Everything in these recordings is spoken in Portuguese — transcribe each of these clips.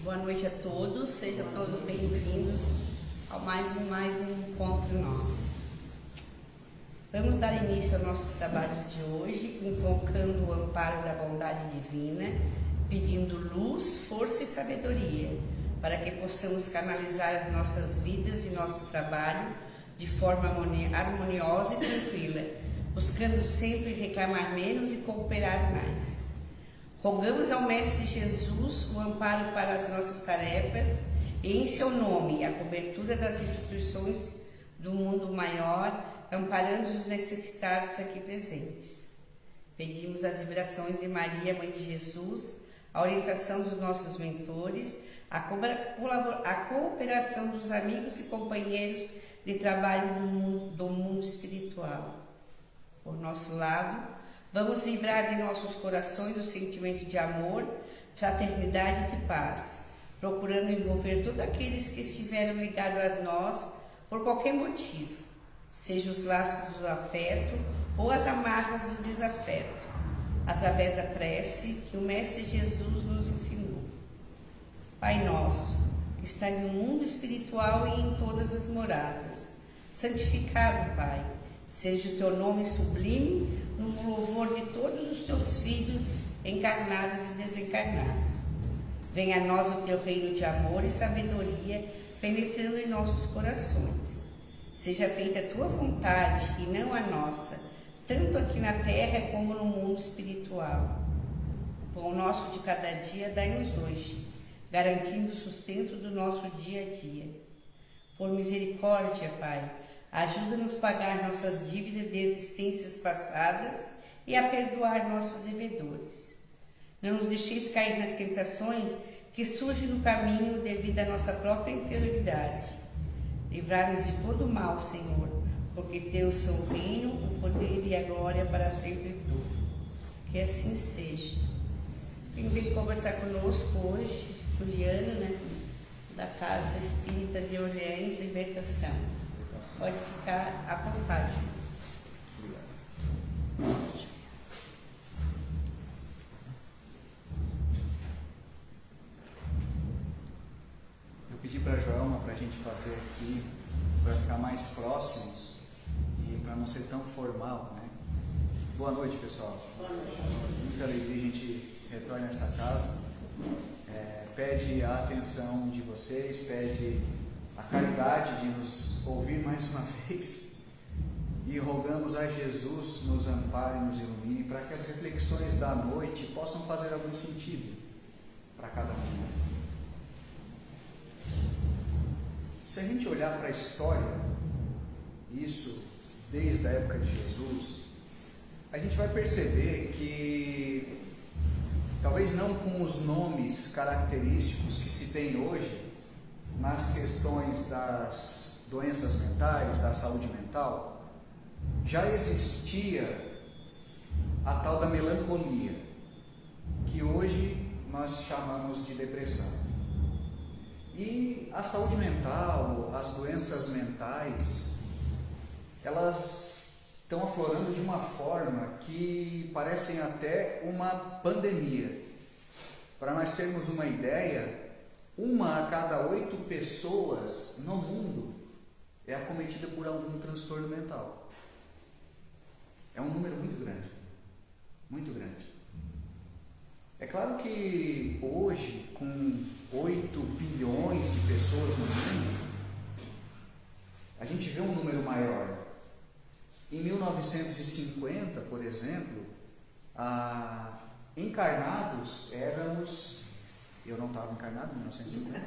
Boa noite a todos, sejam todos bem-vindos ao mais um encontro nosso. Vamos dar início aos nossos trabalhos de hoje, invocando o amparo da bondade divina, pedindo luz, força e sabedoria, para que possamos canalizar as nossas vidas e nosso trabalho de forma harmoniosa e tranquila, buscando sempre reclamar menos e cooperar mais. Rogamos ao Mestre Jesus o amparo para as nossas tarefas e, em seu nome, a cobertura das instituições do mundo maior, amparando os necessitados aqui presentes. Pedimos as vibrações de Maria, Mãe de Jesus, a orientação dos nossos mentores, a cooperação dos amigos e companheiros de trabalho do mundo espiritual. Por nosso lado, vamos vibrar de nossos corações o sentimento de amor, fraternidade e de paz, procurando envolver todos aqueles que estiveram ligados a nós por qualquer motivo, seja os laços do afeto ou as amarras do desafeto, através da prece que o Mestre Jesus nos ensinou. Pai nosso, que estás no mundo espiritual e em todas as moradas, santificado, Pai, seja o teu nome sublime no louvor de todos os teus filhos, encarnados e desencarnados. Venha a nós o teu reino de amor e sabedoria, penetrando em nossos corações. Seja feita a tua vontade e não a nossa, tanto aqui na terra como no mundo espiritual. O pão nosso de cada dia dai-nos hoje, garantindo o sustento do nosso dia a dia. Por misericórdia, Pai, ajuda-nos a pagar nossas dívidas de existências passadas e a perdoar nossos devedores. Não nos deixeis cair nas tentações que surgem no caminho devido à nossa própria inferioridade. Livrar-nos de todo o mal, Senhor, porque teu são o reino, o poder e a glória para sempre tu. Que assim seja. Quem veio conversar conosco hoje, Juliano, da Casa Espírita de Orleans, Libertação. Pode ficar à vontade. Eu pedi para a Joelma para a gente fazer aqui, para ficar mais próximos e para não ser tão formal, né? Boa noite, pessoal. Boa noite. Muita alegria a gente retorna a essa casa. Pede a atenção de vocês, pede a caridade de nos ouvir mais uma vez e rogamos a Jesus nos ampare e nos ilumine para que as reflexões da noite possam fazer algum sentido para cada um. Se a gente olhar para a história, isso desde a época de Jesus, a gente vai perceber que talvez não com os nomes característicos que se tem hoje nas questões das doenças mentais, da saúde mental, já existia a tal da melancolia, que hoje nós chamamos de depressão. E a saúde mental, as doenças mentais, elas estão aflorando de uma forma que parecem até uma pandemia. Para nós termos uma ideia, 1 a cada 8 pessoas no mundo é acometida por algum transtorno mental. É um número muito grande. Muito grande. É claro que hoje, com 8 bilhões de pessoas no mundo, a gente vê um número maior. Em 1950, por exemplo, encarnados éramos... Eu não estava encarnado em 1950.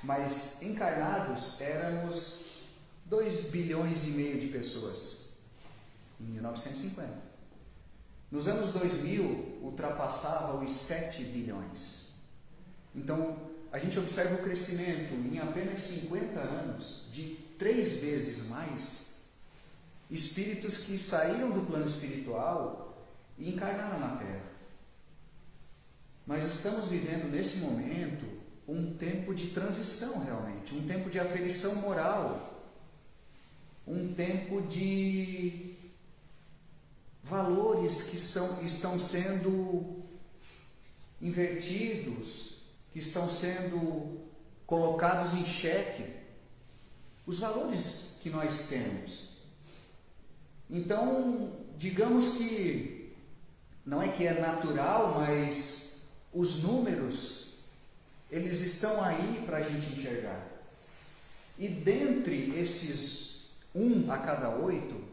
Mas encarnados éramos 2 bilhões e meio de pessoas em 1950. Nos anos 2000, ultrapassava os 7 bilhões. Então, a gente observa o crescimento em apenas 50 anos de 3 vezes mais espíritos que saíram do plano espiritual e encarnaram na Terra. Nós estamos vivendo nesse momento um tempo de transição realmente, um tempo de aferição moral, um tempo de valores que estão sendo invertidos, que estão sendo colocados em xeque, os valores que nós temos. Então, digamos que não é que é natural, mas os números, eles estão aí para a gente enxergar. E dentre esses 1 a cada 8,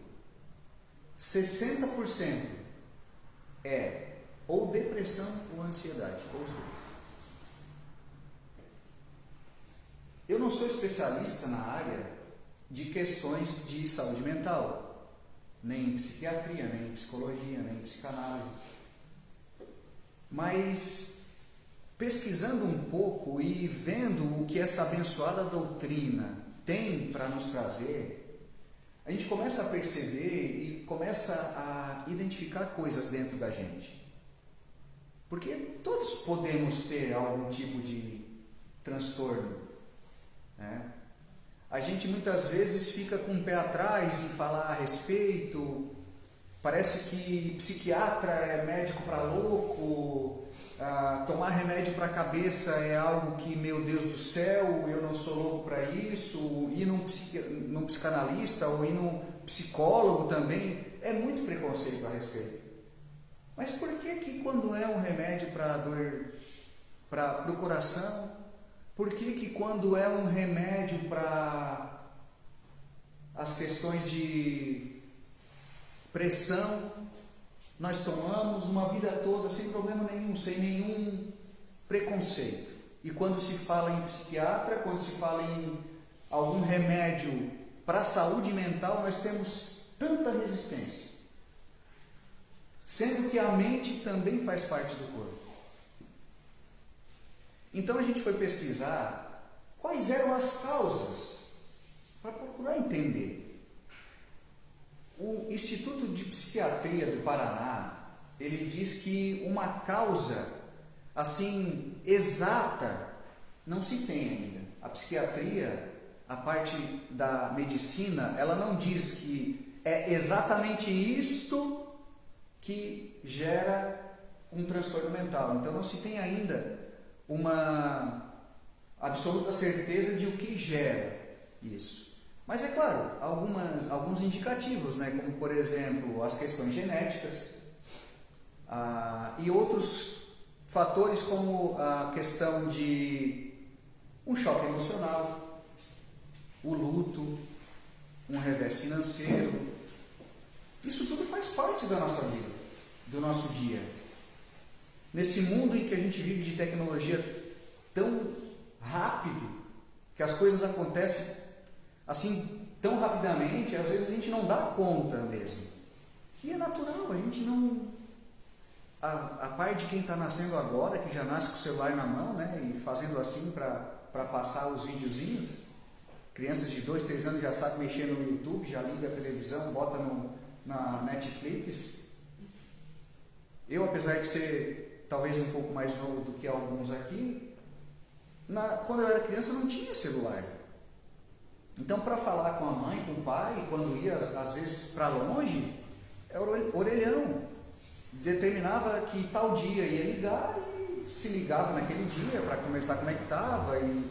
60% é ou depressão ou ansiedade, ou os dois. Eu não sou especialista na área de questões de saúde mental, nem em psiquiatria, nem em psicologia, nem em psicanálise. Mas, pesquisando um pouco e vendo o que essa abençoada doutrina tem para nos trazer, a gente começa a perceber e começa a identificar coisas dentro da gente. Porque todos podemos ter algum tipo de transtorno, né? A gente muitas vezes fica com o pé atrás em falar a respeito. Parece que psiquiatra é médico para louco, tomar remédio para a cabeça é algo que, meu Deus do céu, eu não sou louco para isso. Ir num psicanalista ou ir num psicólogo também, é muito preconceito a respeito. Mas por que quando é um remédio para dor, para o coração, por que quando é um remédio para as questões de pressão, nós tomamos uma vida toda sem problema nenhum, sem nenhum preconceito? E quando se fala em psiquiatra, quando se fala em algum remédio para a saúde mental, nós temos tanta resistência, sendo que a mente também faz parte do corpo. Então a gente foi pesquisar quais eram as causas, para procurar entender. O Instituto de Psiquiatria do Paraná, ele diz que uma causa, assim, exata, não se tem ainda. A psiquiatria, a parte da medicina, ela não diz que é exatamente isto que gera um transtorno mental. Então não se tem ainda uma absoluta certeza de o que gera isso. Mas é claro, alguns indicativos, né? Como por exemplo as questões genéticas e outros fatores como a questão de um choque emocional, o luto, um revés financeiro. Isso tudo faz parte da nossa vida, do nosso dia. Nesse mundo em que a gente vive de tecnologia tão rápido, que as coisas acontecem assim tão rapidamente, às vezes a gente não dá conta mesmo. E é natural, a gente não... A par de quem está nascendo agora, que já nasce com o celular na mão, né, e fazendo assim para passar os videozinhos, crianças de 2, 3 anos já sabem mexer no YouTube, já liga a televisão, bota na Netflix. Eu, apesar de ser talvez um pouco mais novo do que alguns aqui, quando eu era criança não tinha celular. Então, para falar com a mãe, com o pai, quando ia às vezes para longe, era orelhão. Determinava que tal dia ia ligar e se ligava naquele dia para conversar como é que estava, e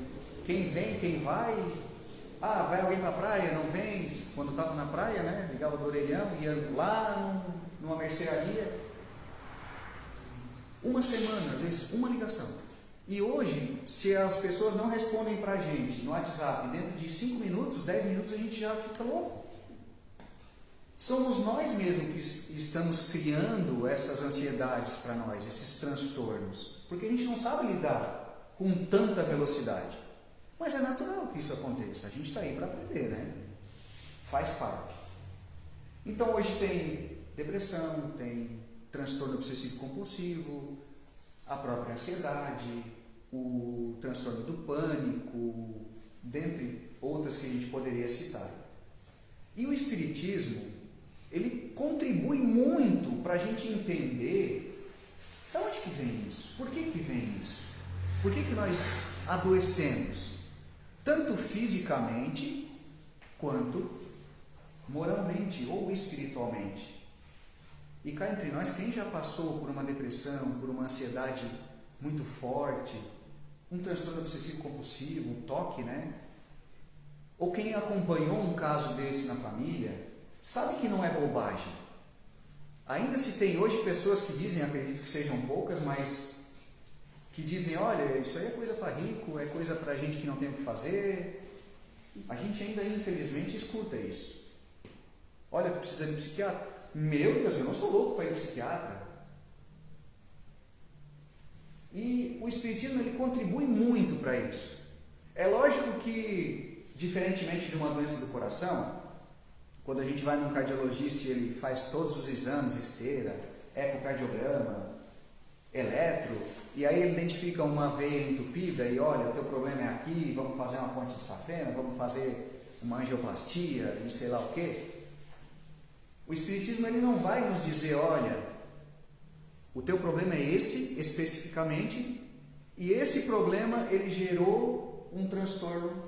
quem vem, quem vai. Vai alguém para a praia? Não vem? Quando estava na praia, né? Ligava do orelhão, ia lá numa mercearia. Uma semana, às vezes, uma ligação. E hoje, se as pessoas não respondem para a gente no WhatsApp, dentro de 5 minutos, 10 minutos, a gente já fica louco. Somos nós mesmos que estamos criando essas ansiedades para nós, esses transtornos. Porque a gente não sabe lidar com tanta velocidade. Mas é natural que isso aconteça. A gente está aí para aprender, né? Faz parte. Então hoje tem depressão, tem transtorno obsessivo compulsivo, a própria ansiedade, o transtorno do pânico, dentre outras que a gente poderia citar. E o Espiritismo, ele contribui muito para a gente entender de onde que vem isso, por que vem isso, por que nós adoecemos, tanto fisicamente quanto moralmente ou espiritualmente. E cá entre nós, quem já passou por uma depressão, por uma ansiedade muito forte, um transtorno obsessivo compulsivo, um toque, né? Ou quem acompanhou um caso desse na família, sabe que não é bobagem. Ainda se tem hoje pessoas que dizem, acredito que sejam poucas, mas que dizem, olha, isso aí é coisa para rico, é coisa para gente que não tem o que fazer. A gente ainda, infelizmente, escuta isso. Olha, precisa de um psiquiatra. Meu Deus, eu não sou louco para ir ao psiquiatra. E o Espiritismo, ele contribui muito para isso. É lógico que, diferentemente de uma doença do coração, quando a gente vai num cardiologista e ele faz todos os exames, esteira, ecocardiograma, eletro, e aí ele identifica uma veia entupida e olha, o teu problema é aqui, vamos fazer uma ponte de safena, vamos fazer uma angioplastia e sei lá o quê. O Espiritismo, ele não vai nos dizer, olha, o teu problema é esse especificamente, e esse problema ele gerou um transtorno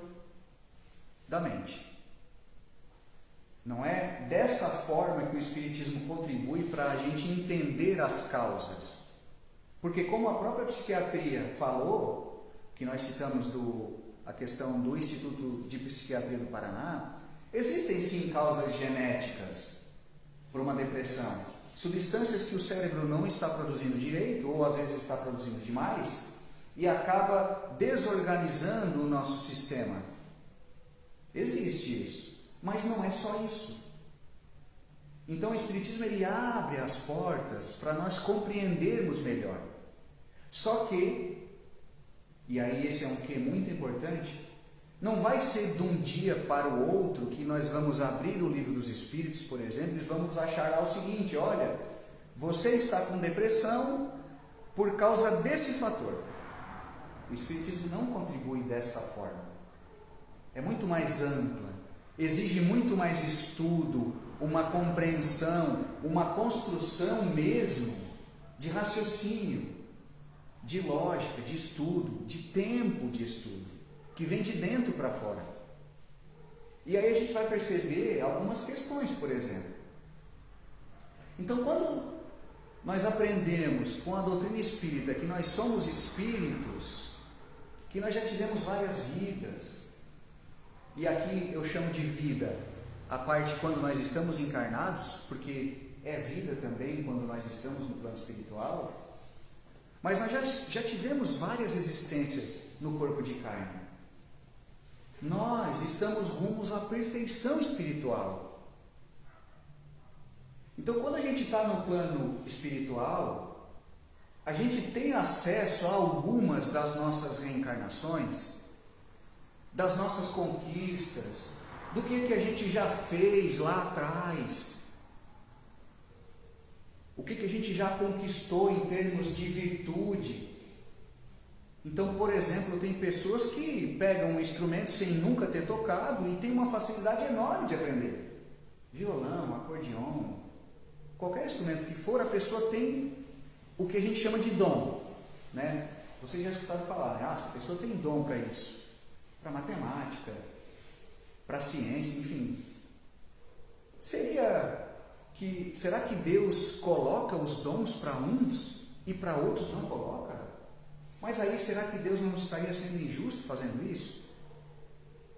da mente. Não é dessa forma que o Espiritismo contribui para a gente entender as causas. Porque como a própria psiquiatria falou, que nós citamos a questão do Instituto de Psiquiatria do Paraná, existem sim causas genéticas para uma depressão. Substâncias que o cérebro não está produzindo direito, ou às vezes está produzindo demais, e acaba desorganizando o nosso sistema. Existe isso. Mas não é só isso. Então o Espiritismo, ele abre as portas para nós compreendermos melhor. Só que, e aí esse é um que muito importante, não vai ser de um dia para o outro que nós vamos abrir o Livro dos Espíritos, por exemplo, e vamos achar lá o seguinte, olha, você está com depressão por causa desse fator. O Espiritismo não contribui desta forma. É muito mais ampla. Exige muito mais estudo, uma compreensão, uma construção mesmo de raciocínio, de lógica, de estudo, de tempo de estudo, que vem de dentro para fora. E aí a gente vai perceber algumas questões, por exemplo. Então, quando nós aprendemos com a doutrina espírita que nós somos espíritos, que nós já tivemos várias vidas, e aqui eu chamo de vida a parte quando nós estamos encarnados, porque é vida também quando nós estamos no plano espiritual, mas nós já tivemos várias existências no corpo de carne. Nós estamos rumos à perfeição espiritual. Então, quando a gente está no plano espiritual, a gente tem acesso a algumas das nossas reencarnações, das nossas conquistas, do que a gente já fez lá atrás, o que a gente já conquistou em termos de virtude. Então, por exemplo, tem pessoas que pegam um instrumento sem nunca ter tocado e tem uma facilidade enorme de aprender. Violão, acordeon, qualquer instrumento que for, a pessoa tem o que a gente chama de dom, né? Vocês já escutaram falar, né? Essa pessoa tem dom para isso, para matemática, para ciência, enfim. Será que Deus coloca os dons para uns e para outros não coloca? Mas aí, será que Deus não estaria sendo injusto fazendo isso?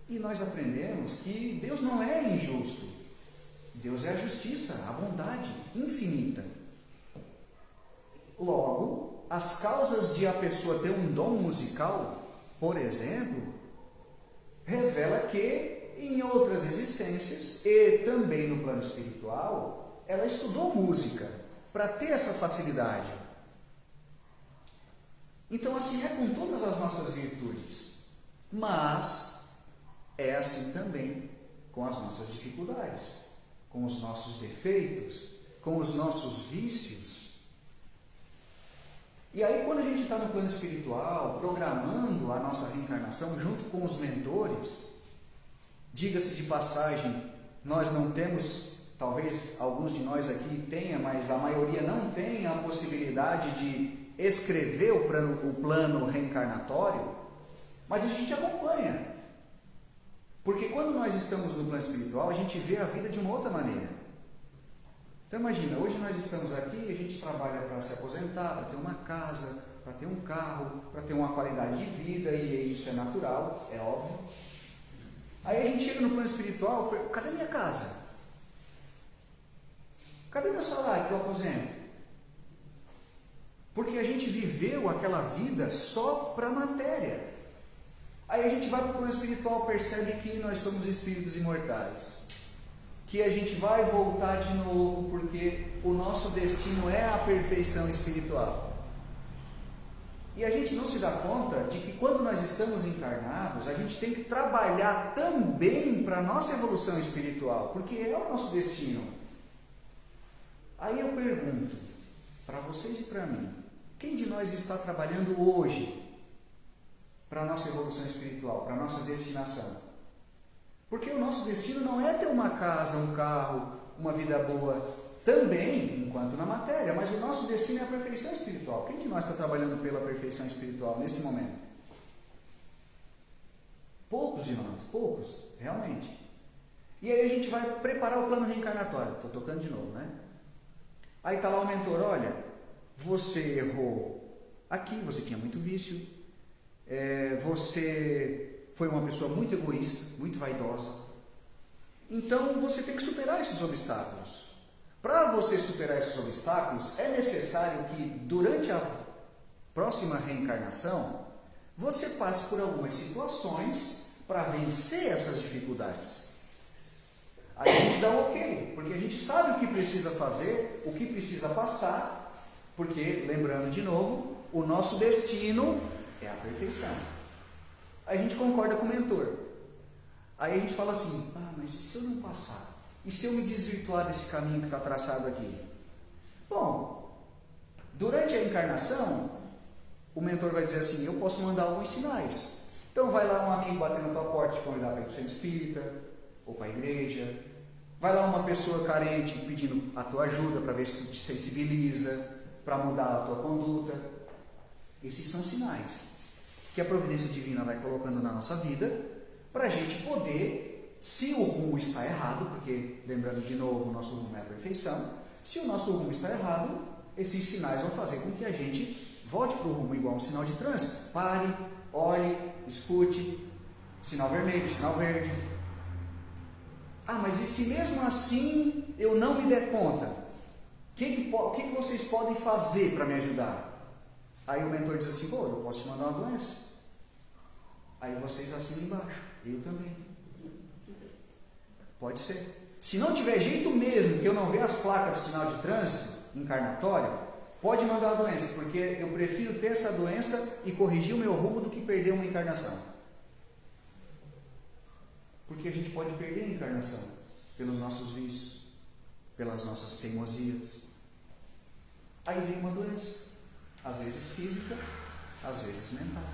E nós aprendemos que Deus não é injusto. Deus é a justiça, a bondade infinita. Logo, as causas de a pessoa ter um dom musical, por exemplo, revela que em outras existências e também no plano espiritual, ela estudou música para ter essa facilidade. Então, assim é com todas as nossas virtudes, mas é assim também com as nossas dificuldades, com os nossos defeitos, com os nossos vícios. E aí, quando a gente está no plano espiritual, programando a nossa reencarnação junto com os mentores, diga-se de passagem, nós não temos, talvez alguns de nós aqui tenham, mas a maioria não tem a possibilidade de escrever o plano reencarnatório, mas a gente acompanha. Porque quando nós estamos no plano espiritual, a gente vê a vida de uma outra maneira. Então imagina, hoje nós estamos aqui, a gente trabalha para se aposentar, para ter uma casa, para ter um carro, para ter uma qualidade de vida, e isso é natural, é óbvio. Aí a gente chega no plano espiritual, cadê minha casa? Cadê meu salário que eu aposento? Porque a gente viveu aquela vida só para a matéria. Aí a gente vai para o plano espiritual, percebe que nós somos espíritos imortais. Que a gente vai voltar de novo, porque o nosso destino é a perfeição espiritual. E a gente não se dá conta de que quando nós estamos encarnados, a gente tem que trabalhar também para a nossa evolução espiritual, porque é o nosso destino. Aí eu pergunto, para vocês e para mim, quem de nós está trabalhando hoje para a nossa evolução espiritual, para a nossa destinação? Porque o nosso destino não é ter uma casa, um carro, uma vida boa, também, enquanto na matéria, mas o nosso destino é a perfeição espiritual. Quem de nós está trabalhando pela perfeição espiritual nesse momento? Poucos de nós, poucos, realmente. E aí a gente vai preparar o plano reencarnatório. Estou tocando de novo, né? Aí está lá o mentor, olha, você errou aqui, você tinha muito vício, você foi uma pessoa muito egoísta, muito vaidosa. Então você tem que superar esses obstáculos. Para você superar esses obstáculos, é necessário que durante a próxima reencarnação, você passe por algumas situações para vencer essas dificuldades. Aí a gente dá um ok, porque a gente sabe o que precisa fazer, o que precisa passar, porque, lembrando de novo, o nosso destino é a perfeição. Aí a gente concorda com o mentor. Aí a gente fala assim, mas e se eu não passar? E se eu me desvirtuar desse caminho que está traçado aqui? Bom, durante a encarnação, o mentor vai dizer assim, eu posso mandar alguns sinais. Então vai lá um amigo bater na tua porta, te convidar para ir para o centro espírita, ou para a igreja. Vai lá uma pessoa carente pedindo a tua ajuda para ver se tu te sensibiliza, para mudar a tua conduta. Esses são sinais que a providência divina vai colocando na nossa vida para a gente poder, se o rumo está errado, porque, lembrando de novo, o nosso rumo é a perfeição, se o nosso rumo está errado, esses sinais vão fazer com que a gente volte para o rumo igual um sinal de trânsito. Pare, olhe, escute, sinal vermelho, sinal verde. Mas e se mesmo assim eu não me der conta? O que vocês podem fazer para me ajudar? Aí o mentor diz assim, eu posso te mandar uma doença. Aí vocês assinam embaixo, eu também. Pode ser. Se não tiver jeito mesmo, que eu não ver as placas do sinal de trânsito encarnatório, pode mandar a doença, porque eu prefiro ter essa doença e corrigir o meu rumo do que perder uma encarnação. Porque a gente pode perder a encarnação pelos nossos vícios, pelas nossas teimosias. Aí vem uma doença, às vezes física, às vezes mental.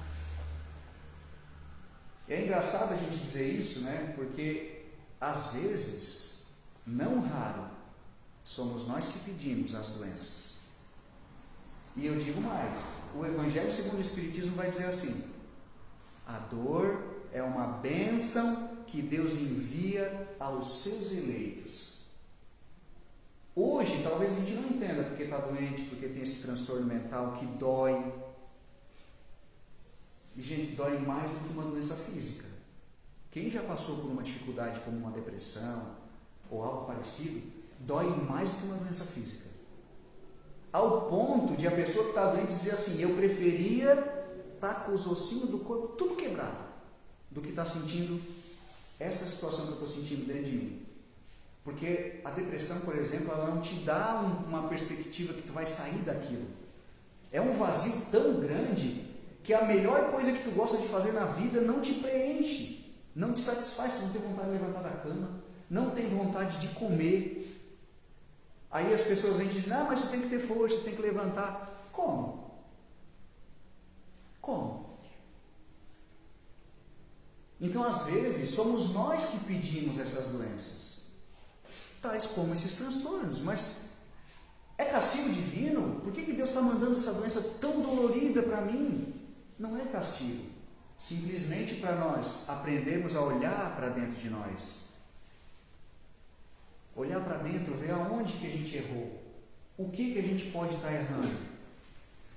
É engraçado a gente dizer isso, né? Porque às vezes, não raro, somos nós que pedimos as doenças. E eu digo mais, o Evangelho segundo o Espiritismo vai dizer assim, a dor é uma bênção que Deus envia aos seus eleitos. Hoje, talvez a gente não entenda porque está doente, porque tem esse transtorno mental que dói. E, gente, dói mais do que uma doença física. Quem já passou por uma dificuldade como uma depressão ou algo parecido, dói mais do que uma doença física. Ao ponto de a pessoa que está doente dizer assim, eu preferia estar com os ossinhos do corpo tudo quebrado, do que estar sentindo essa situação que eu estou sentindo dentro de mim. Porque a depressão, por exemplo, ela não te dá uma perspectiva que tu vai sair daquilo. É um vazio tão grande que a melhor coisa que tu gosta de fazer na vida não te preenche. Não te satisfaz, tu não tem vontade de levantar da cama, não tem vontade de comer. Aí as pessoas vêm e dizem, mas tu tem que ter força, tu tem que levantar. Como? Como? Então, às vezes, somos nós que pedimos essas doenças, tais como esses transtornos. Mas é castigo divino? Por que Deus está mandando essa doença tão dolorida para mim? Não é castigo. Simplesmente para nós aprendermos a olhar para dentro de nós. Olhar para dentro, ver aonde que a gente errou. O que a gente pode estar errando.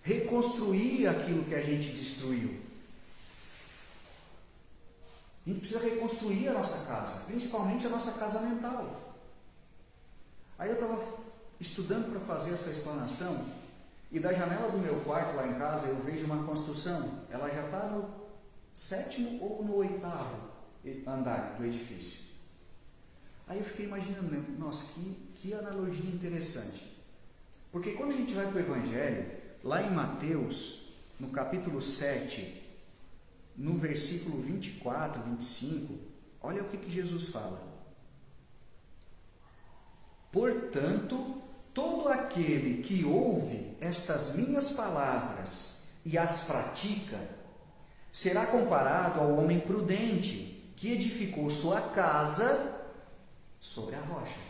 reconstruir aquilo que a gente destruiu. A gente precisa reconstruir a nossa casa, principalmente a nossa casa mental. Aí eu estava estudando para fazer essa explanação, e da janela do meu quarto lá em casa eu vejo uma construção. Ela já está no 7º ou no 8º andar do edifício. Aí eu fiquei imaginando, nossa, que analogia interessante. Porque quando a gente vai para o Evangelho, lá em Mateus, no capítulo 7, no versículo 24, 25, olha o que Jesus fala. Portanto, todo aquele que ouve estas minhas palavras e as pratica, será comparado ao homem prudente que edificou sua casa sobre a rocha.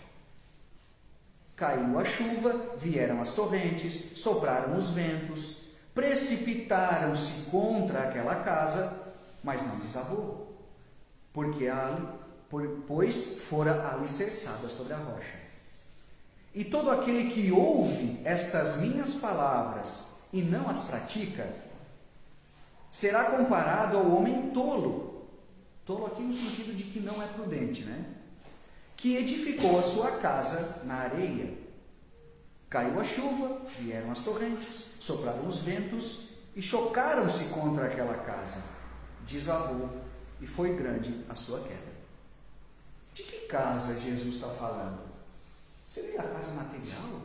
Caiu a chuva, vieram as torrentes, sopraram os ventos, precipitaram-se contra aquela casa, mas não desabou, pois fora alicerçada sobre a rocha. E todo aquele que ouve estas minhas palavras e não as pratica, será comparado ao homem tolo. Tolo aqui no sentido de que não é prudente, né? Que edificou a sua casa na areia. Caiu a chuva, vieram as torrentes, sopraram os ventos e chocaram-se contra aquela casa. Desabou e foi grande a sua queda. De que casa Jesus está falando? Seria a casa material?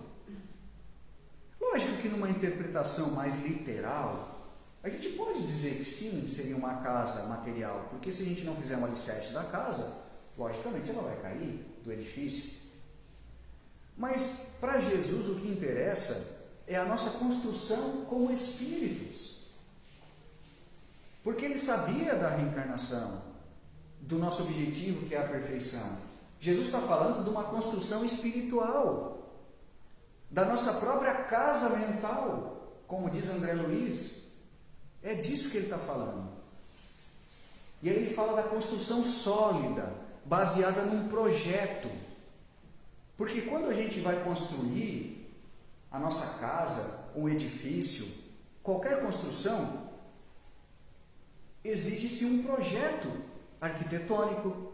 Lógico que numa interpretação mais literal, a gente pode dizer que sim, seria uma casa material, porque se a gente não fizer um alicerce da casa, logicamente ela vai cair do edifício. Mas para Jesus o que interessa é a nossa construção como espíritos. Porque ele sabia da reencarnação, do nosso objetivo que é a perfeição. Jesus está falando de uma construção espiritual, da nossa própria casa mental, como diz André Luiz. É disso que ele está falando. E aí ele fala da construção sólida, baseada num projeto. Porque quando a gente vai construir a nossa casa, um edifício, qualquer construção, exige-se um projeto arquitetônico,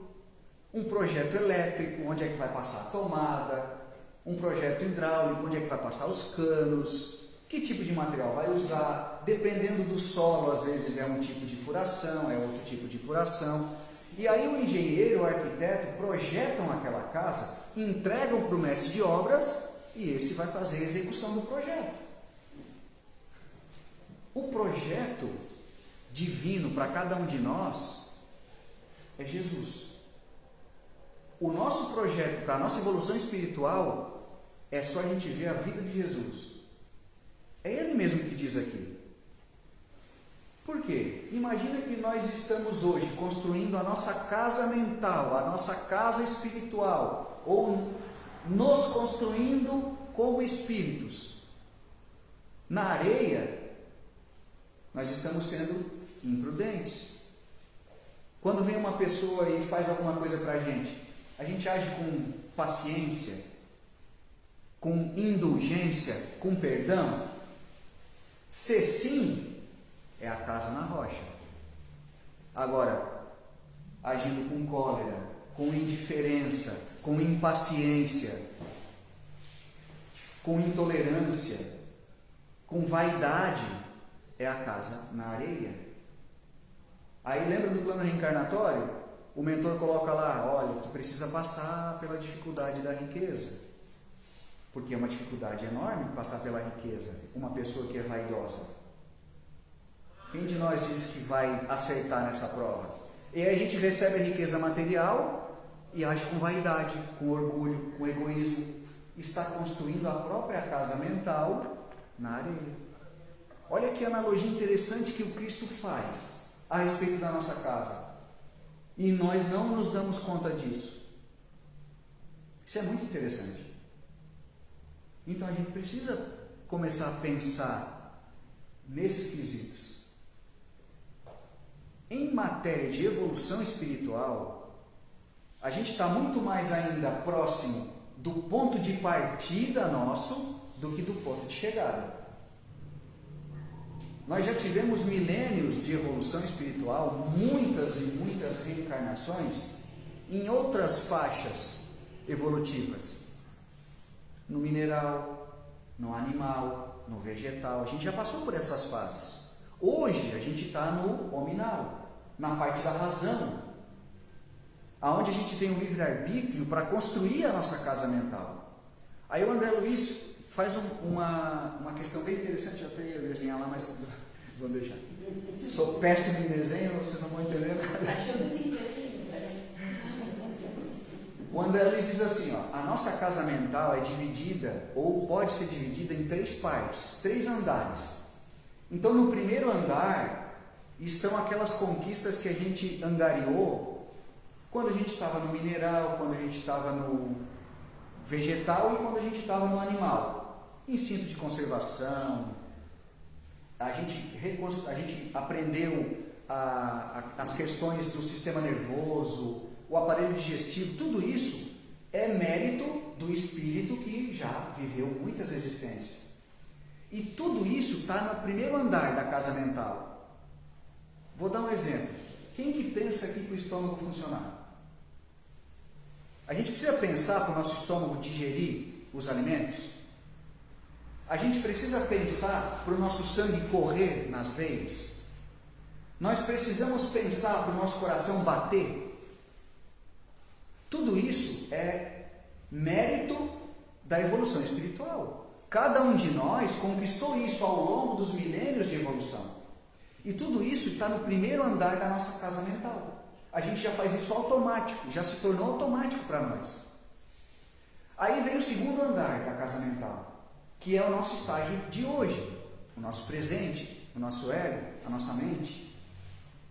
um projeto elétrico, onde é que vai passar a tomada, um projeto hidráulico, onde é que vai passar os canos, que tipo de material vai usar, dependendo do solo, às vezes é um tipo de furação, é outro tipo de furação. E aí o engenheiro, o arquiteto projetam aquela casa, entregam para o mestre de obras e esse vai fazer a execução do projeto. O projeto divino para cada um de nós é Jesus. O nosso projeto para a nossa evolução espiritual é só a gente ver a vida de Jesus. É Ele mesmo que diz aqui. Por quê? Imagina que nós estamos hoje construindo a nossa casa mental, a nossa casa espiritual, ou nos construindo como espíritos. Na areia, nós estamos sendo imprudentes. Quando vem uma pessoa e faz alguma coisa para a gente age com paciência, com indulgência, com perdão? Se sim, é a casa na rocha. Agora, agindo com cólera, com indiferença, com impaciência, com intolerância, com vaidade, é a casa na areia. Aí lembra do plano reencarnatório? O mentor coloca lá, olha, tu precisa passar pela dificuldade da riqueza. Porque é uma dificuldade enorme passar pela riqueza. Uma pessoa que é vaidosa. Quem de nós diz que vai acertar nessa prova? E aí a gente recebe a riqueza material e age com vaidade, com orgulho, com egoísmo. Está construindo a própria casa mental na areia. Olha que analogia interessante que o Cristo faz a respeito da nossa casa. E nós não nos damos conta disso. Isso é muito interessante. Então a gente precisa começar a pensar nesses quesitos. Em matéria de evolução espiritual, a gente está muito mais ainda próximo do ponto de partida nosso do que do ponto de chegada. Nós já tivemos milênios de evolução espiritual, muitas e muitas reencarnações em outras faixas evolutivas. No mineral, no animal, no vegetal. A gente já passou por essas fases. Hoje a gente está no hominal, na parte da razão, aonde a gente tem o livre-arbítrio para construir a nossa casa mental. Aí o André Luiz faz uma questão bem interessante, eu até ia desenhar lá, mas vou deixar. Sou péssimo em desenho, vocês não vão entender nada. O André Luiz diz assim, ó, a nossa casa mental é dividida, ou pode ser dividida em 3 partes, 3 andares. Então no primeiro andar estão aquelas conquistas que a gente angariou quando a gente estava no mineral, quando a gente estava no vegetal e quando a gente estava no animal. Instinto de conservação, a gente aprendeu as questões do sistema nervoso, o aparelho digestivo, tudo isso é mérito do espírito que já viveu muitas existências. E tudo isso está no primeiro andar da casa mental. Vou dar um exemplo. Quem que pensa aqui para o estômago funcionar? A gente precisa pensar para o nosso estômago digerir os alimentos? A gente precisa pensar para o nosso sangue correr nas veias? Nós precisamos pensar para o nosso coração bater? Tudo isso é mérito da evolução espiritual. Cada um de nós conquistou isso ao longo dos milênios de evolução. E tudo isso está no primeiro andar da nossa casa mental. A gente já faz isso automático, já se tornou automático para nós. Aí vem o segundo andar da casa mental, que é o nosso estágio de hoje, o nosso presente, o nosso ego, a nossa mente,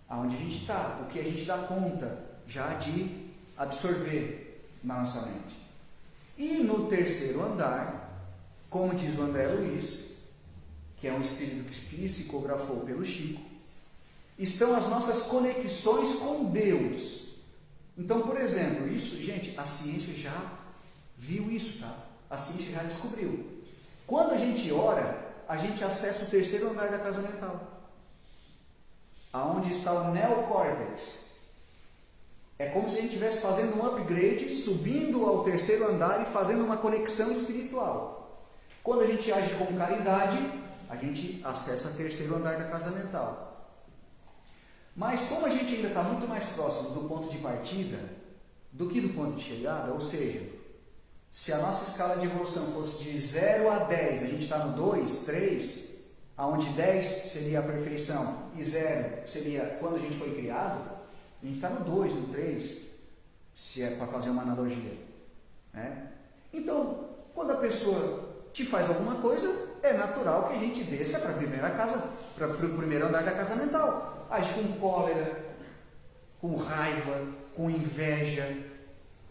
aonde a gente está, o que a gente dá conta já de absorver na nossa mente. E no terceiro andar, como diz o André Luiz, que é um espírito que psicografou pelo Chico, estão as nossas conexões com Deus. Então, por exemplo, isso, gente, a ciência já viu isso, tá? A ciência já descobriu. Quando a gente ora, a gente acessa o terceiro andar da casa mental, aonde está o neocórtex. É como se a gente estivesse fazendo um upgrade, subindo ao terceiro andar e fazendo uma conexão espiritual. Quando a gente age com caridade, a gente acessa o terceiro andar da casa mental. Mas como a gente ainda está muito mais próximo do ponto de partida do que do ponto de chegada, ou seja, se a nossa escala de evolução fosse de 0 a 10, a gente está no 2, 3, onde 10 seria a perfeição e 0 seria quando a gente foi criado, a gente está no 2, no 3, se é para fazer uma analogia, né? Então, quando a pessoa te faz alguma coisa, é natural que a gente desça para a primeira casa, para o primeiro andar da casa mental. Age com cólera, com raiva, com inveja.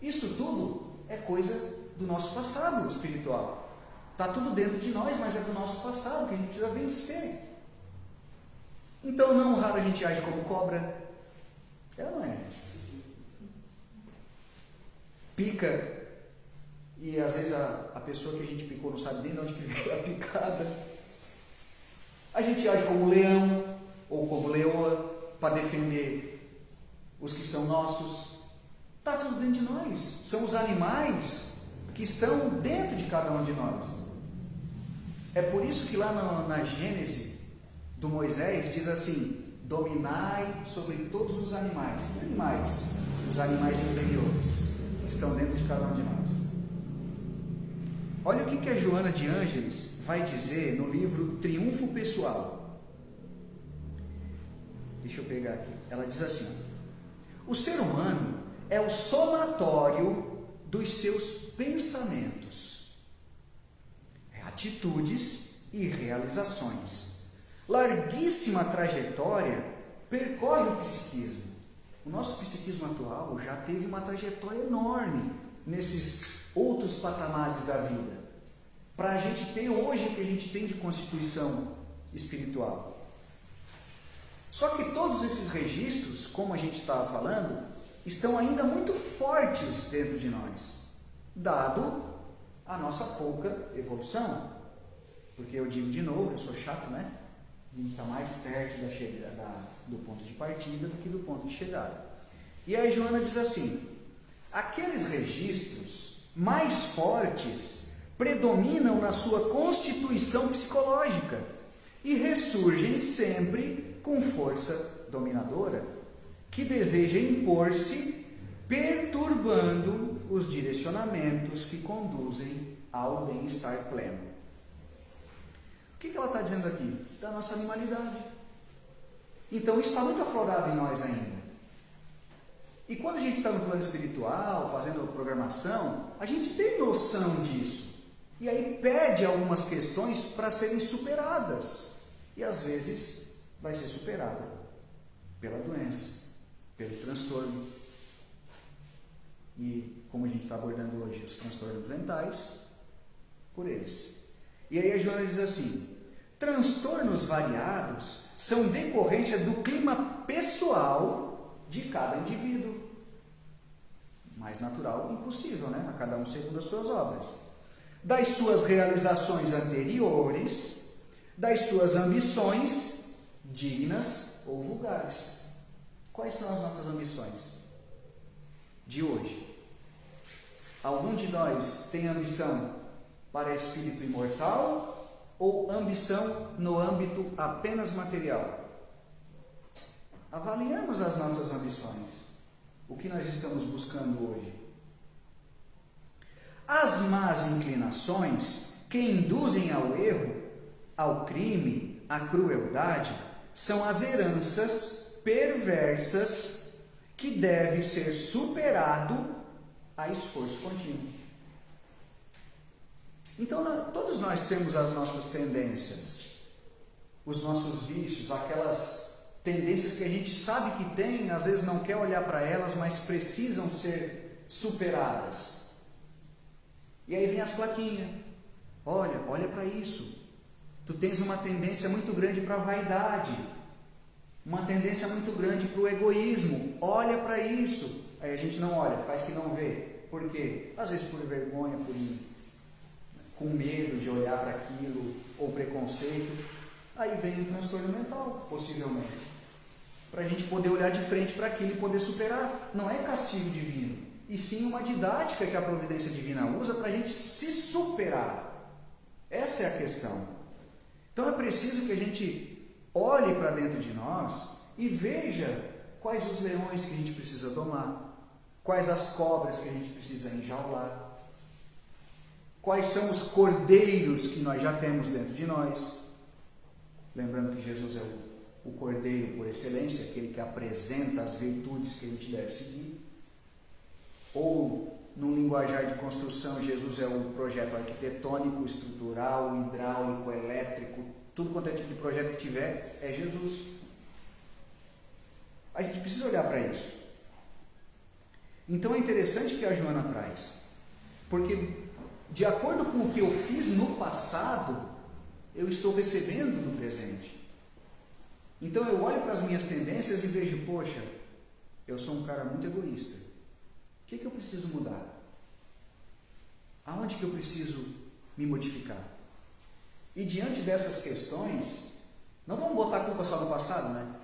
Isso tudo é coisa do nosso passado espiritual. Está tudo dentro de nós, mas é do nosso passado que a gente precisa vencer. Então, não raro a gente age como cobra. Ela não é. Pica, e às vezes a pessoa que a gente picou não sabe nem de onde que veio a picada. A gente age como leão ou como leoa para defender os que são nossos. Está tudo dentro de nós. São os animais que estão dentro de cada um de nós. É por isso que lá na Gênese do Moisés diz assim: dominai sobre todos os animais. Que animais? Os animais inferiores que estão dentro de cada um de nós. Olha o que a Joana de Ângeles vai dizer no livro Triunfo Pessoal. Deixa eu pegar aqui. Ela diz assim: o ser humano é o somatório dos seus pensamentos, atitudes e realizações. Larguíssima trajetória percorre o psiquismo. O nosso psiquismo atual já teve uma trajetória enorme nesses outros patamares da vida, para a gente ter hoje o que a gente tem de constituição espiritual. Só que todos esses registros, como a gente estava falando, estão ainda muito fortes dentro de nós, dado a nossa pouca evolução. Porque eu digo de novo, eu sou chato, né? A gente está mais perto do ponto de partida do que do ponto de chegada. E aí Joana diz assim: aqueles registros mais fortes predominam na sua constituição psicológica e ressurgem sempre com força dominadora, que deseja impor-se, perturbando os direcionamentos que conduzem ao bem-estar pleno. O que ela está dizendo aqui? Da nossa animalidade. Então isso está muito aflorado em nós ainda. E quando a gente está no plano espiritual, fazendo programação, a gente tem noção disso. E aí pede algumas questões para serem superadas. E às vezes vai ser superada pela doença, pelo transtorno. E como a gente está abordando hoje os transtornos mentais, por eles. E aí a Joana diz assim: transtornos variados são decorrência do clima pessoal de cada indivíduo. Mais natural impossível, né? A cada um segundo as suas obras. Das suas realizações anteriores, das suas ambições dignas ou vulgares. Quais são as nossas ambições de hoje? Algum de nós tem ambição para espírito imortal ou ambição no âmbito apenas material? Avaliamos as nossas ambições. O que nós estamos buscando hoje? As más inclinações que induzem ao erro, ao crime, à crueldade, são as heranças perversas que deve ser superado a esforço contínuo. Então, todos nós temos as nossas tendências, os nossos vícios, aquelas tendências que a gente sabe que tem, às vezes não quer olhar para elas, mas precisam ser superadas. E aí vem as plaquinhas. Olha para isso. Tu tens uma tendência muito grande para a vaidade, uma tendência muito grande para o egoísmo. Olha para isso. Aí a gente não olha, faz que não vê. Por quê? Às vezes por vergonha, com medo de olhar para aquilo, ou preconceito. Aí vem o transtorno mental, possivelmente. Para a gente poder olhar de frente para aquilo e poder superar. Não é castigo divino, e sim uma didática que a providência divina usa para a gente se superar. Essa é a questão. Então é preciso que a gente olhe para dentro de nós e veja quais os leões que a gente precisa domar, quais as cobras que a gente precisa enjaular, quais são os cordeiros que nós já temos dentro de nós. Lembrando que Jesus é o cordeiro por excelência, aquele que apresenta as virtudes que a gente deve seguir. Ou, num linguajar de construção, Jesus é o projeto arquitetônico, estrutural, hidráulico, elétrico, tudo quanto é tipo de projeto que tiver, é Jesus. A gente precisa olhar para isso. Então é interessante que a Joana traz, porque de acordo com o que eu fiz no passado, eu estou recebendo no presente. Então eu olho para as minhas tendências e vejo, poxa, eu sou um cara muito egoísta. O que eu preciso mudar? Aonde que eu preciso me modificar? E diante dessas questões, não vamos botar a culpa só no passado, né?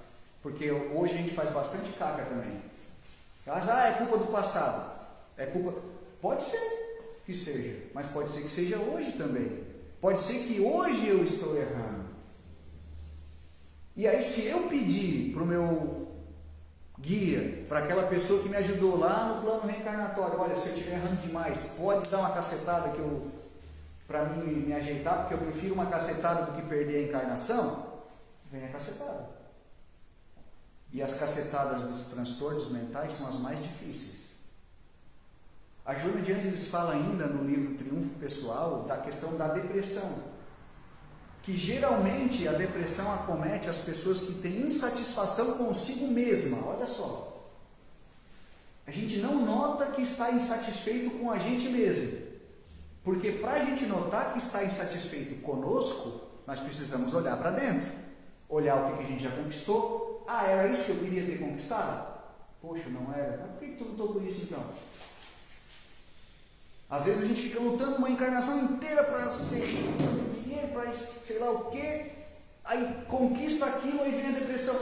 Porque hoje a gente faz bastante caca também. Mas, é culpa do passado. É culpa... Pode ser que seja, mas pode ser que seja hoje também. Pode ser que hoje eu estou errando. E aí, se eu pedir para o meu guia, para aquela pessoa que me ajudou lá no plano reencarnatório, olha, se eu estiver errando demais, pode dar uma cacetada para mim me ajeitar, porque eu prefiro uma cacetada do que perder a encarnação, vem a cacetada. E as cacetadas dos transtornos mentais são as mais difíceis. A Joana de Ângeles fala ainda no livro Triunfo Pessoal da questão da depressão, que geralmente a depressão acomete as pessoas que têm insatisfação consigo mesma. Olha só, a gente não nota que está insatisfeito com a gente mesmo, porque para a gente notar que está insatisfeito conosco, nós precisamos olhar para dentro, olhar o que a gente já conquistou. Era isso que eu queria ter conquistado? Poxa, não era. Mas por que tu lutou por isso então? Às vezes a gente fica lutando uma encarnação inteira para ser dinheiro, para sei lá o quê, Aí conquista aquilo, aí vem a depressão.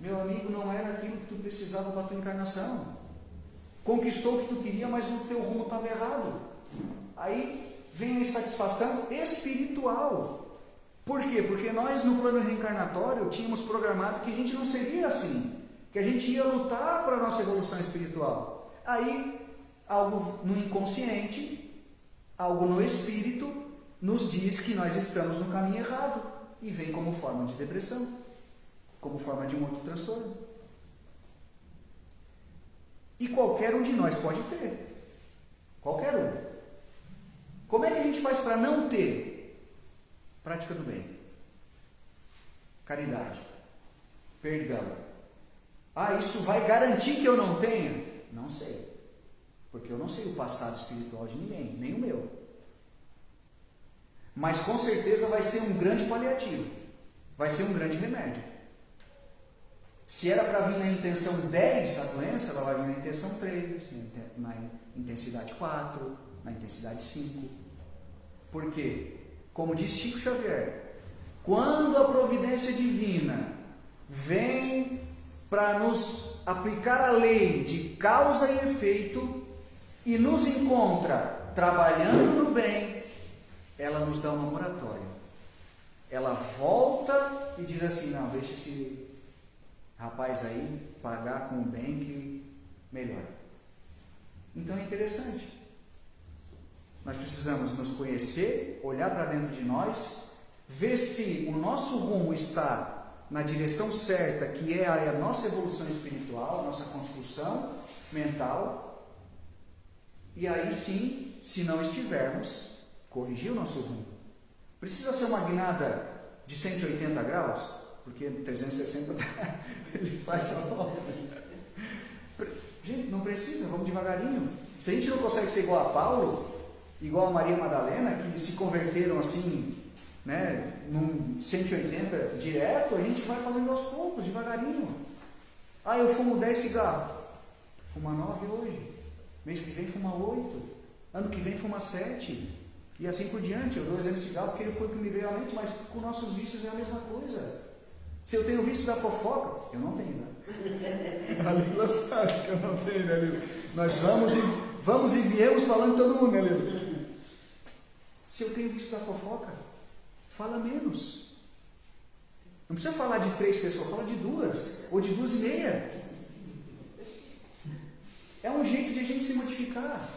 Meu amigo, não era aquilo que tu precisava para a tua encarnação. Conquistou o que tu queria, mas o teu rumo estava errado. Aí vem a insatisfação espiritual. Por quê? Porque nós no plano reencarnatório tínhamos programado que a gente não seria assim, que a gente ia lutar para a nossa evolução espiritual. Aí, algo no inconsciente, algo no espírito, nos diz que nós estamos no caminho errado e vem como forma de depressão, como forma de um outro transtorno. E qualquer um de nós pode ter. Qualquer um. Como é que a gente faz para não ter? Prática do bem. Caridade. Perdão. Ah, isso vai garantir que eu não tenha? Não sei. Porque eu não sei o passado espiritual de ninguém, nem o meu. Mas com certeza vai ser um grande paliativo. Vai ser um grande remédio. Se era para vir na intenção 10 a doença, ela vai vir na intenção 3, na intensidade 4, na intensidade 5. Por quê? Como diz Chico Xavier, quando a providência divina vem para nos aplicar a lei de causa e efeito e nos encontra trabalhando no bem, ela nos dá uma moratória. Ela volta e diz assim, não, deixa esse rapaz aí pagar com o bem que melhora. Então é interessante. Nós precisamos nos conhecer, olhar para dentro de nós, ver se o nosso rumo está na direção certa, que é a nossa evolução espiritual, a nossa construção mental, e aí sim, se não estivermos, corrigir o nosso rumo. Precisa ser uma guinada de 180 graus, porque 360 ele faz a volta. Gente, não precisa, vamos devagarinho. Se a gente não consegue ser igual a Paulo, igual a Maria Madalena, que se converteram assim, né, num 180 direto, a gente vai fazendo aos poucos, devagarinho. Ah, eu fumo 10 cigarros. Fuma 9 hoje. Mês que vem fuma 8. Ano que vem fuma 7. E assim por diante. Eu dou exemplo de cigarro porque ele foi o que me veio à mente, mas com nossos vícios é a mesma coisa. Se eu tenho vício da fofoca, eu não tenho, né? A Lila sabe que eu não tenho, né, Lila? Nós vamos e viemos falando todo mundo, né, Lila? Se eu tenho vício da fofoca, fala menos. Não precisa falar de 3 pessoas, fala de 2, ou de 2,5. É um jeito de a gente se modificar.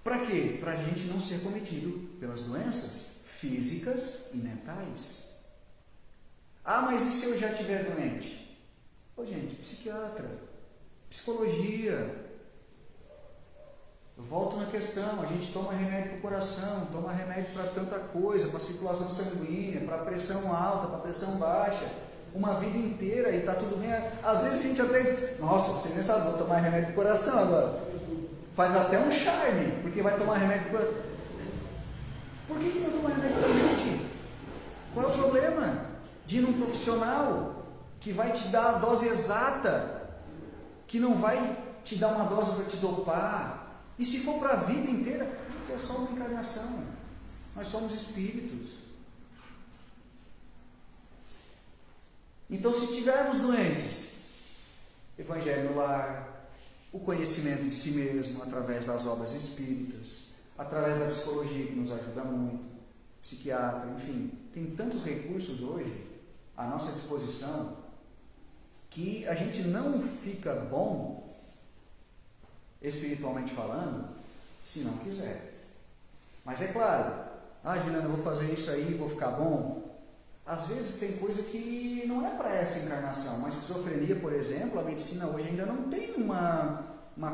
Para quê? Para a gente não ser cometido pelas doenças físicas e mentais. Ah, mas e se eu já estiver doente? Ô, gente, psiquiatra, psicologia. Eu volto na questão, a gente toma remédio para o coração, toma remédio para tanta coisa, para circulação sanguínea, para pressão alta, para pressão baixa, uma vida inteira e está tudo bem. Às vezes a gente até diz, nossa, você nem sabe, vou tomar remédio para o coração agora. Faz até um charme, porque vai tomar remédio para o coração. Por que não tomar remédio para a mente? Qual é o problema de ir num profissional que vai te dar a dose exata, que não vai te dar uma dose para te dopar? E se for para a vida inteira, é só uma encarnação. Nós somos espíritos. Então, se estivermos doentes, Evangelho no lar, o conhecimento de si mesmo através das obras espíritas, através da psicologia que nos ajuda muito, psiquiatra, enfim, tem tantos recursos hoje à nossa disposição que a gente não fica bom espiritualmente falando, se não quiser. Mas é claro, Juliana, eu vou fazer isso aí, vou ficar bom. Às vezes tem coisa que não é para essa encarnação. Uma esquizofrenia, por exemplo, a medicina hoje ainda não tem uma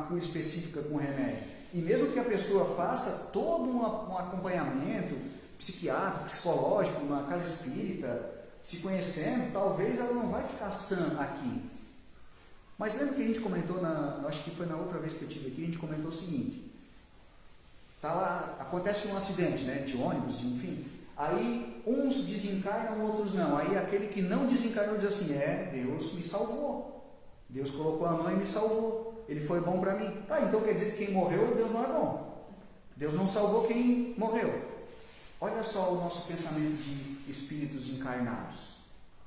cura específica com remédio. E mesmo que a pessoa faça todo um acompanhamento psiquiátrico, psicológico, na casa espírita, se conhecendo, talvez ela não vai ficar sã aqui. Mas lembra que a gente comentou, acho que foi na outra vez que eu estive aqui, a gente comentou o seguinte, tá lá, acontece um acidente, né, de ônibus, enfim, aí uns desencarnam, outros não, aí aquele que não desencarnou diz assim, Deus me salvou, Deus colocou a mão e me salvou, ele foi bom para mim. Tá, então quer dizer que quem morreu, Deus não é bom, Deus não salvou quem morreu. Olha só o nosso pensamento de espíritos encarnados,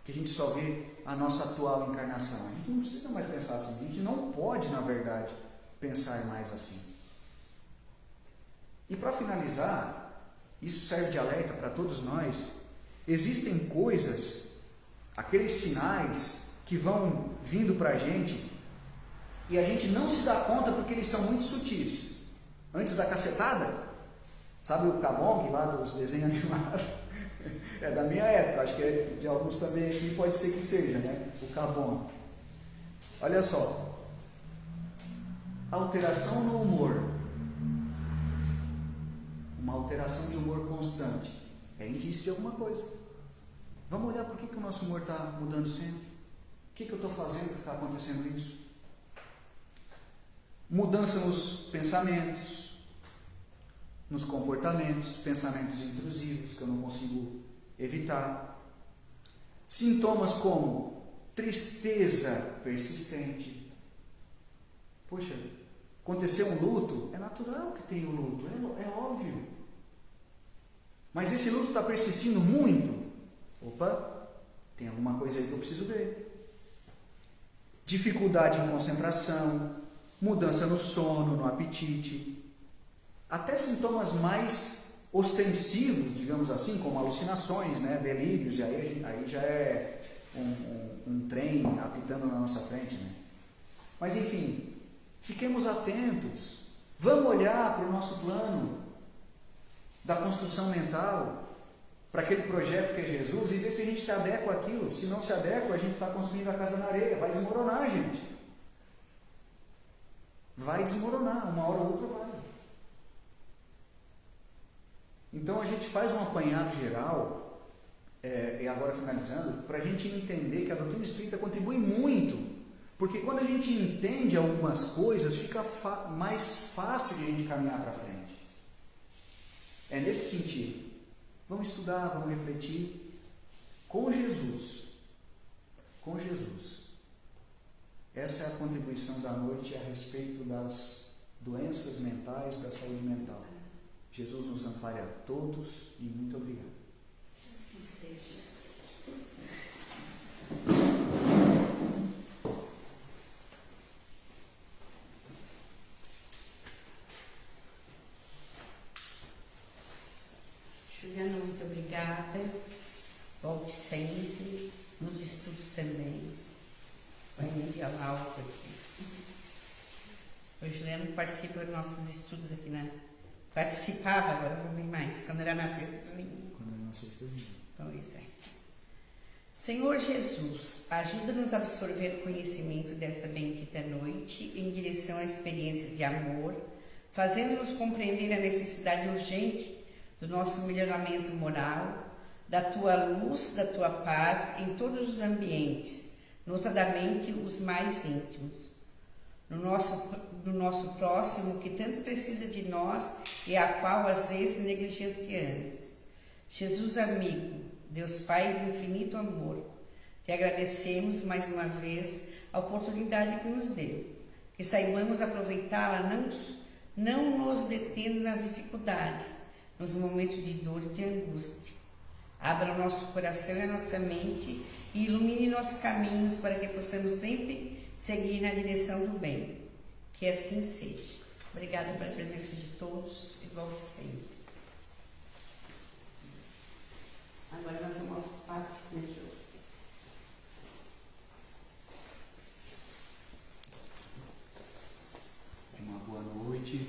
que a gente só vê a nossa atual encarnação. A gente não precisa mais pensar assim, a gente não pode, na verdade, pensar mais assim. E para finalizar, isso serve de alerta para todos nós, existem coisas, aqueles sinais que vão vindo para a gente e a gente não se dá conta porque eles são muito sutis. Antes da cacetada, sabe o Cabong lá dos desenhos animados? É da minha época, acho que é de alguns também aqui, pode ser que seja, né? O Cabong. Olha só, alteração no humor, uma alteração de humor constante, é indício de alguma coisa. Vamos olhar por que o nosso humor está mudando sempre. O que eu estou fazendo que está acontecendo isso? Mudança nos pensamentos, nos comportamentos, pensamentos intrusivos que eu não consigo evitar. Sintomas como tristeza persistente. Poxa, aconteceu um luto, é natural que tenha um luto, é óbvio. Mas esse luto está persistindo muito. Opa, tem alguma coisa aí que eu preciso ver. Dificuldade em concentração, mudança no sono, no apetite, até sintomas mais ostensivos, digamos assim, como alucinações, né, delírios, e aí já é um trem apitando na nossa frente, né? Mas enfim, fiquemos atentos, vamos olhar para o nosso plano da construção mental, para aquele projeto que é Jesus, e ver se a gente se adequa àquilo. Se não se adequa, a gente está construindo a casa na areia, vai desmoronar, gente. Vai desmoronar, uma hora ou outra vai. Então a gente faz um apanhado geral, e agora finalizando, para a gente entender que a doutrina espírita contribui muito, porque quando a gente entende algumas coisas, fica mais fácil de a gente caminhar para frente. É nesse sentido. Vamos estudar, vamos refletir com Jesus. Com Jesus. Essa é a contribuição da noite a respeito das doenças mentais, da saúde mental. Jesus nos ampare a todos e muito obrigado. Assim seja. Juliana, muito obrigada. Volte sempre, nos estudos também. Vai em dia alto aqui. O Juliano participa dos nossos estudos aqui, né? Participava, agora não vem mais. Quando era na sexta, vinha. Quando era na sexta, vinha. Pois é. Senhor Jesus, ajuda-nos a absorver o conhecimento desta bendita noite em direção à experiência de amor, fazendo-nos compreender a necessidade urgente do nosso melhoramento moral, da tua luz, da tua paz em todos os ambientes, notadamente os mais íntimos. Do nosso próximo, que tanto precisa de nós e a qual às vezes negligenciamos. Jesus amigo, Deus Pai de infinito amor, te agradecemos mais uma vez a oportunidade que nos deu, que saibamos aproveitá-la não nos detendo nas dificuldades, nos momentos de dor e de angústia. Abra o nosso coração e a nossa mente e ilumine nossos caminhos para que possamos sempre seguir na direção do bem. Que assim seja. Obrigada pela presença de todos e volte sempre. Agora nós vamos ao passe, né, Jô? Uma boa noite.